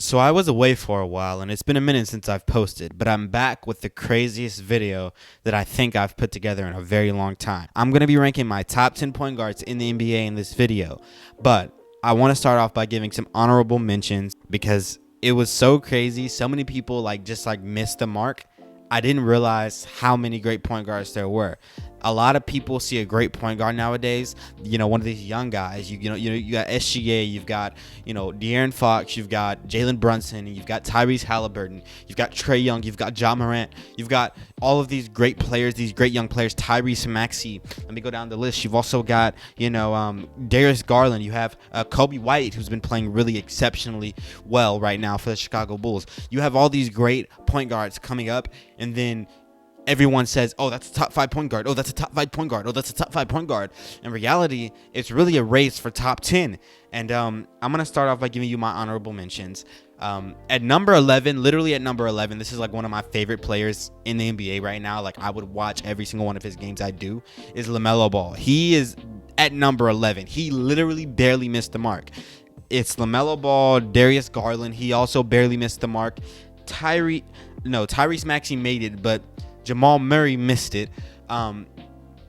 So I was away for a while and it's been a minute since I've posted, but I'm back with the craziest video that I think I've put together in a very long time. I'm going to be ranking my top 10 point guards in the NBA in this video, but I want to start off by giving some honorable mentions because it was so crazy. So many people just missed the mark. I didn't realize how many great point guards there were. A lot of people see a great point guard nowadays. One of these young guys. You got SGA. You've got De'Aaron Fox. You've got Jalen Brunson. You've got Tyrese Halliburton. You've got Trae Young. You've got Ja Morant. You've got all of these great players. These great young players. Tyrese Maxey. Let me go down the list. You've also got Darius Garland. You have Kobe White, who's been playing really exceptionally well right now for the Chicago Bulls. You have all these great point guards coming up, and then everyone says, oh, that's a top 5 point guard. Oh, that's a top 5 point guard. Oh, that's a top 5 point guard. In reality, it's really a race for top 10. And I'm going to start off by giving you my honorable mentions. At number 11, literally at number 11, this is one of my favorite players in the NBA right now. I would watch every single one of his games. I do, is LaMelo Ball. He is at number 11. He literally barely missed the mark. It's LaMelo Ball, Darius Garland. He also barely missed the mark. Tyrese Maxey made it, but Jamal Murray missed it.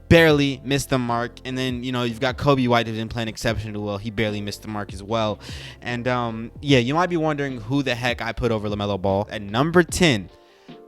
Barely missed the mark. And then, you've got Kobe White, who's been playing exceptionally well. He barely missed the mark as well. And, you might be wondering who the heck I put over LaMelo Ball. At number 10,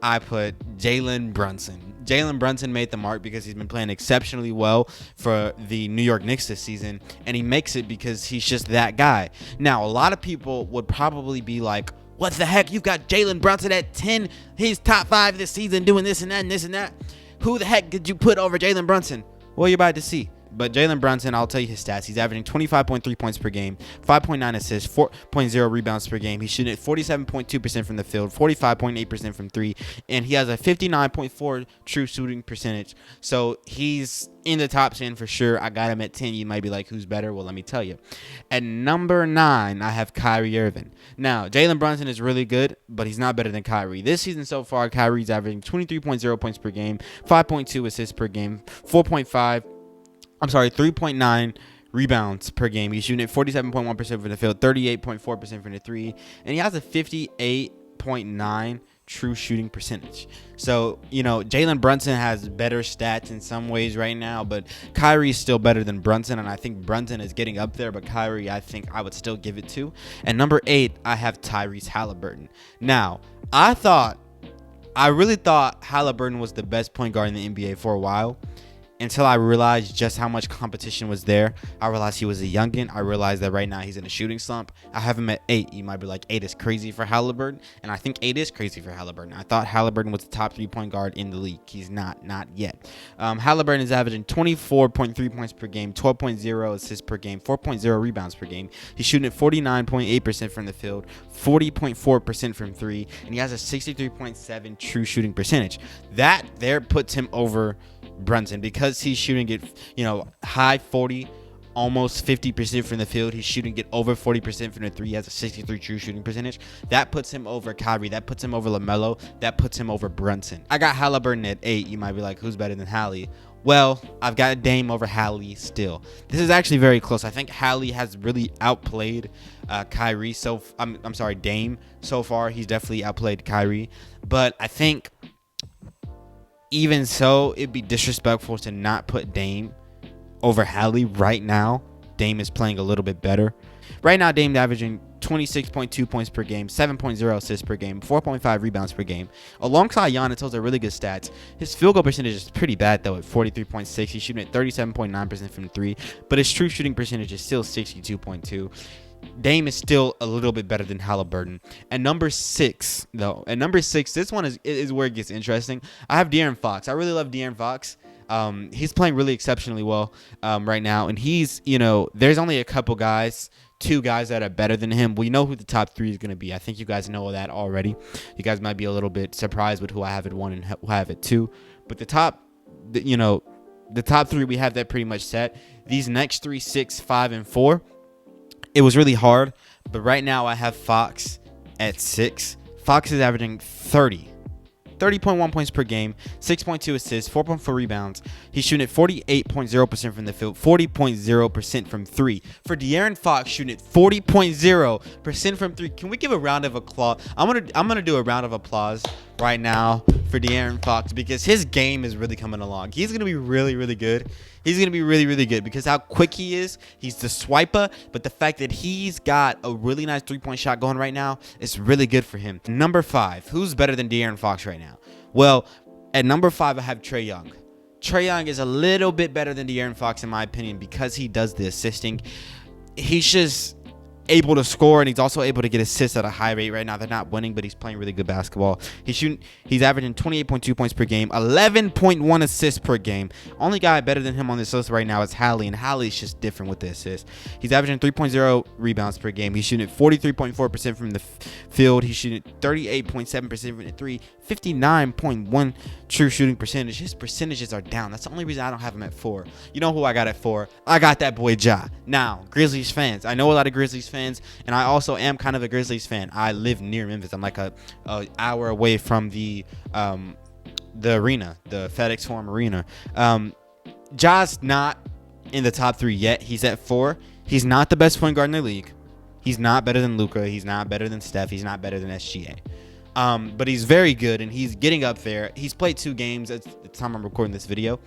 I put Jalen Brunson. Jalen Brunson made the mark because he's been playing exceptionally well for the New York Knicks this season. And he makes it because he's just that guy. Now, a lot of people would probably be like, what the heck? You've got Jalen Brunson at 10. He's top 5 this season doing this and that and this and that. Who the heck did you put over Jalen Brunson? Well, you're about to see. But Jalen Brunson, I'll tell you his stats. He's averaging 25.3 points per game, 5.9 assists, 4.0 rebounds per game. He's shooting at 47.2% from the field, 45.8% from 3, and he has a 59.4 true shooting percentage. So he's in the top 10 for sure. I got him at 10. You might be like, who's better? Well, let me tell you. At number 9, I have Kyrie Irving. Now, Jalen Brunson is really good, but he's not better than Kyrie. This season so far, Kyrie's averaging 23.0 points per game, 5.2 assists per game, 3.9 rebounds per game. He's shooting at 47.1% from the field, 38.4% from the 3, and he has a 58.9 true shooting percentage. So, Jalen Brunson has better stats in some ways right now, but Kyrie is still better than Brunson, and I think Brunson is getting up there, but Kyrie, I think I would still give it to. And number 8, I have Tyrese Halliburton. Now, I really thought Halliburton was the best point guard in the NBA for a while, until I realized just how much competition was there. I realized he was a youngin. I realized that right now he's in a shooting slump. I have him at 8. You might be like, 8 is crazy for Halliburton. And I think 8 is crazy for Halliburton. I thought Halliburton was the top 3-point guard in the league. He's not yet. Halliburton is averaging 24.3 points per game, 12.0 assists per game, 4.0 rebounds per game. He's shooting at 49.8% from the field, 40.4% from 3, and he has a 63.7 true shooting percentage. That there puts him over Brunson because he's shooting it, high 40, almost 50% from the field. He's shooting it over 40% from the 3. He has a 63 true shooting percentage. That puts him over Kyrie. That puts him over LaMelo. That puts him over Brunson. I got Halliburton at 8. You might be like, who's better than Hallie? Well, I've got Dame over Hallie still. This is actually very close. I think Hallie has really outplayed Kyrie. Dame so far. He's definitely outplayed Kyrie. But I think even so, it'd be disrespectful to not put Dame over Hallie right now. Dame is playing a little bit better. Right now, Dame's averaging 26.2 points per game, 7.0 assists per game, 4.5 rebounds per game. Alongside Giannis, those are really good stats. His field goal percentage is pretty bad, though, at 43.6. He's shooting at 37.9% from 3, but his true shooting percentage is still 62.2. Dame is still a little bit better than Halliburton. At number 6, though, this one is where it gets interesting. I have De'Aaron Fox. I really love De'Aaron Fox. He's playing really exceptionally well right now, and he's, there's only a couple guys, 2 guys that are better than him. We know who the top 3 is going to be. I think you guys know that already. You guys might be a little bit surprised with who I have at 1 and who I have at 2, but the top 3, we have that pretty much set. These next 3, 6, 5, and 4. It was really hard, but right now I have Fox at 6. Fox is averaging 30 30.1 points per game, 6.2 assists, 4.4 rebounds. He's shooting at 48.0% from the field, 40.0% from three. For De'Aaron Fox, shooting at 40.0% from three. Can we give a round of applause? I'm gonna do a round of applause right now for De'Aaron Fox because his game is really coming along. He's gonna be really, really good. He's going to be really, really good because how quick he is. He's the swiper, but the fact that he's got a really nice three-point shot going right now is really good for him. Number 5, who's better than De'Aaron Fox right now? Well, at number 5, I have Trae Young. Trae Young is a little bit better than De'Aaron Fox in my opinion because he does the assisting. He's just able to score, and he's also able to get assists at a high rate right now. They're not winning, but he's playing really good basketball. He's averaging 28.2 points per game, 11.1 assists per game. Only guy better than him on this list right now is Hallie, and Hallie's just different with the assists. He's averaging 3.0 rebounds per game. He's shooting at 43.4% from the field. He's shooting 38.7% from the three, 59.1 true shooting percentage. His percentages are down. That's the only reason I don't have him at 4. You know who I got at 4? I got that boy Ja. Now, Grizzlies fans. I know a lot of Grizzlies fans, and I also am kind of a Grizzlies fan. I live near Memphis. I'm like a hour away from the arena, the FedEx Forum Arena. Ja's not in the top 3 yet. He's at 4. He's not the best point guard in the league. He's not better than Luka. He's not better than Steph. He's not better than SGA. But he's very good, and he's getting up there. He's played 2 games at the time I'm recording this video.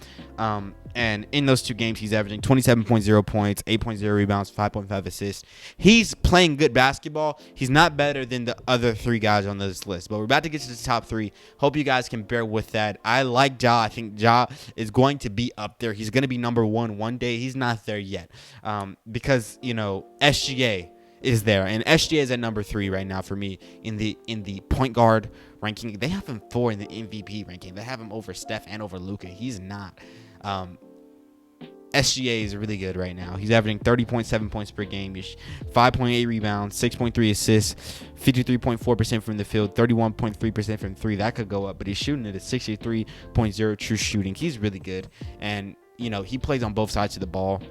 And in those 2 games, he's averaging 27.0 points, 8.0 rebounds, 5.5 assists. He's playing good basketball. He's not better than the other 3 guys on this list. But we're about to get to the top 3. Hope you guys can bear with that. I like Ja. I think Ja is going to be up there. He's going to be number 1 one day. He's not there yet. Because, SGA is there, and SGA is at number 3 right now for me in the point guard ranking. They have him 4 in the MVP ranking. They have him over Steph and over Luka. He's not. SGA is really good right now. He's averaging 30.7 points per game, 5.8 rebounds, 6.3 assists, 53.4% from the field, 31.3% from 3. That could go up, but he's shooting at a 63.0 true shooting. He's really good, and he plays on both sides of the ball.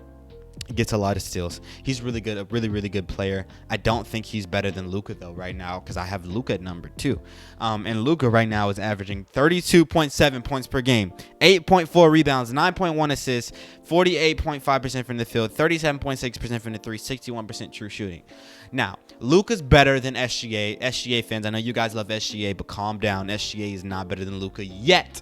Gets a lot of steals. He's really good, a really, really good player. I don't think he's better than Luka though right now because I have Luka at number 2. And Luka right now is averaging 32.7 points per game, 8.4 rebounds, 9.1 assists, 48.5% from the field, 37.6% from the 3, 61% true shooting. Now, Luka's better than SGA. SGA fans, I know you guys love SGA, but calm down. SGA is not better than Luka yet.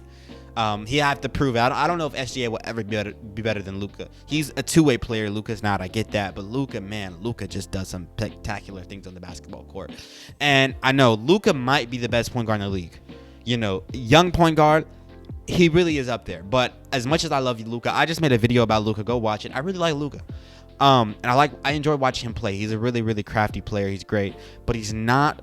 He have to prove it. I don't know if SGA will ever be better than Luka. He's a two-way player. Luka's not. I get that. But Luka just does some spectacular things on the basketball court. And I know Luka might be the best point guard in the league. Young point guard, he really is up there. But as much as I love Luka, I just made a video about Luka. Go watch it. I really like Luka. And I enjoy watching him play. He's a really, really crafty player. He's great. But he's not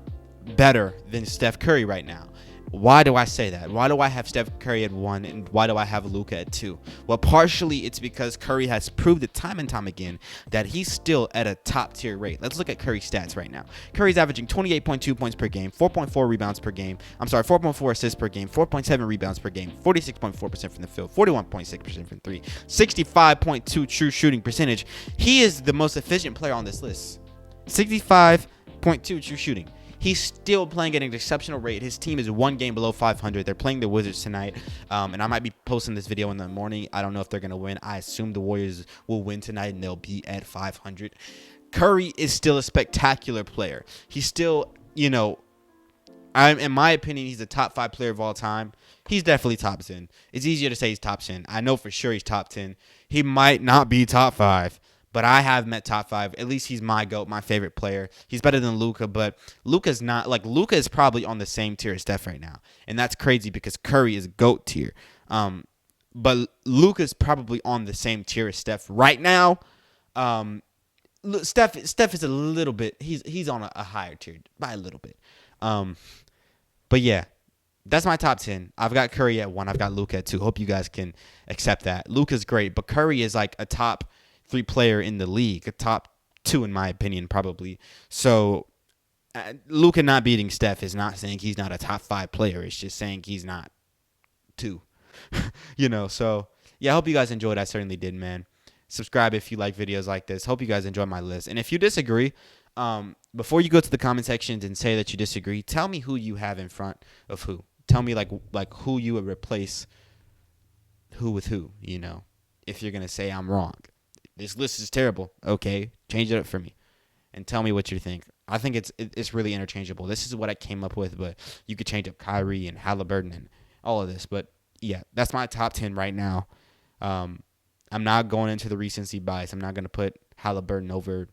better than Steph Curry right now. Why do I say that? Why do I have Steph Curry at 1 and why do I have Luka at 2? Well, partially it's because Curry has proved it time and time again that he's still at a top tier rate. Let's look at Curry's stats right now. Curry's averaging 28.2 points per game, 4.4 rebounds per game. 4.4 assists per game, 4.7 rebounds per game, 46.4% from the field, 41.6% from 3, 65.2 true shooting percentage. He is the most efficient player on this list. 65.2 true shooting. He's still playing at an exceptional rate. His team is 1 game below 500. They're playing the Wizards tonight, and I might be posting this video in the morning. I don't know if they're going to win. I assume the Warriors will win tonight, and they'll be at 500. Curry is still a spectacular player. He's still, in my opinion, he's a top 5 player of all time. He's definitely top 10. It's easier to say he's top 10. I know for sure he's top 10. He might not be top 5. But I have him at top 5. At least he's my GOAT, my favorite player. He's better than Luka, but Luka's not. Luka is probably on the same tier as Steph right now. And that's crazy because Curry is GOAT tier. But Luka's probably on the same tier as Steph right now. Steph is a little bit. He's on a higher tier by a little bit. But yeah, that's my top 10. I've got Curry at 1. I've got Luka at 2. Hope you guys can accept that. Luka's great, but Curry is like a top 3 player in the league, a top 2 in my opinion, probably. So Luka not beating Steph is not saying he's not a top 5 player. It's just saying he's not 2. So yeah, I hope you guys enjoyed. I certainly did, man. Subscribe if you like videos like this. Hope you guys enjoy my list. And if you disagree, before you go to the comment sections and say that you disagree, tell me who you have in front of who. tell me like who you would replace who with who, if you're going to say I'm wrong. This list is terrible. Okay, change it up for me and tell me what you think. I think it's really interchangeable. This is what I came up with, but you could change up Kyrie and Halliburton and all of this. But yeah, that's my top 10 right now. I'm not going into the recency bias. I'm not going to put Halliburton over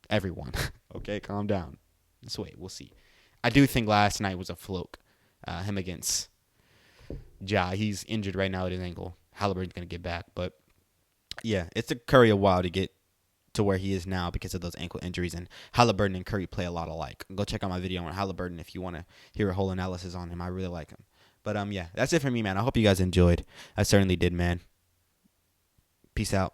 everyone. Okay, calm down. Let's wait. We'll see. I do think last night was a fluke. Him against Ja. He's injured right now at his ankle. Halliburton's going to get back. But yeah, it took Curry a while to get to where he is now because of those ankle injuries. And Halliburton and Curry play a lot alike. Go check out my video on Halliburton if you want to hear a whole analysis on him. I really like him. But yeah, that's it for me, man. I hope you guys enjoyed. I certainly did, man. Peace out.